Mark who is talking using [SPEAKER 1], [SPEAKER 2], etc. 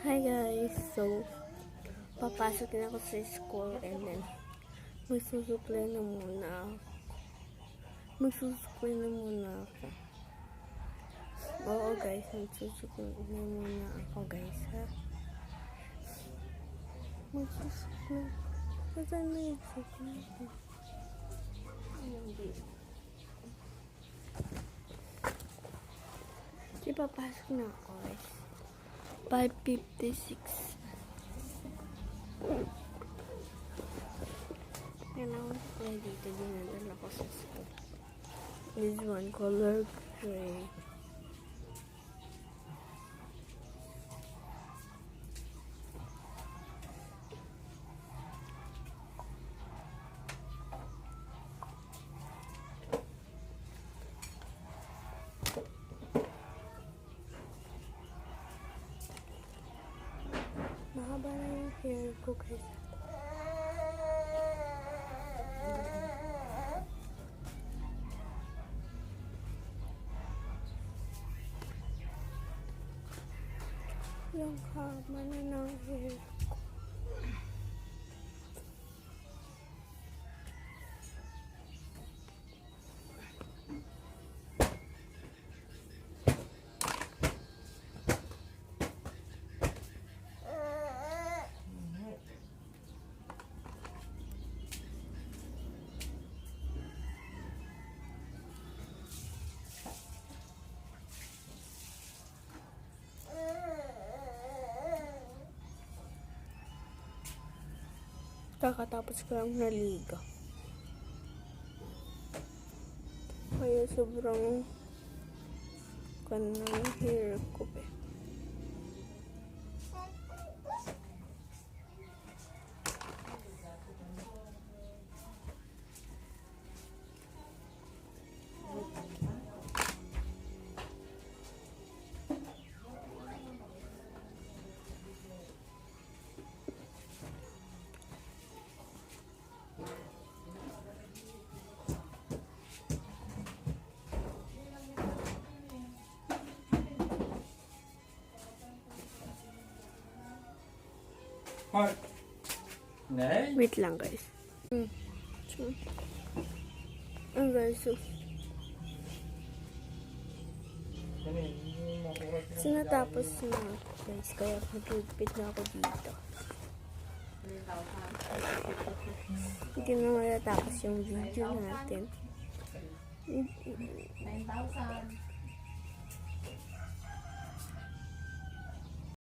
[SPEAKER 1] Hi guys! So, papasok na ako sa school and then magsusupply na muna ako. Oo guys, magsusupply na muna ako guys ha. Magsusupply. Saan na yung supply? Di papasok na ako guys. 5:56. Yan ang kulay dito. Dinadala ko sa school. This one, color gray. Mahaba na yung hair ko guys. Yung haba na ng hair ko. Kakatapos ko lang naligo. Kaya sobrang kanang hair ko eh. Wait lang guys. Guys, so natapos na guys, kaya magligpit na ako dito. Hindi na matatapos yung video natin.
[SPEAKER 2] 9,000.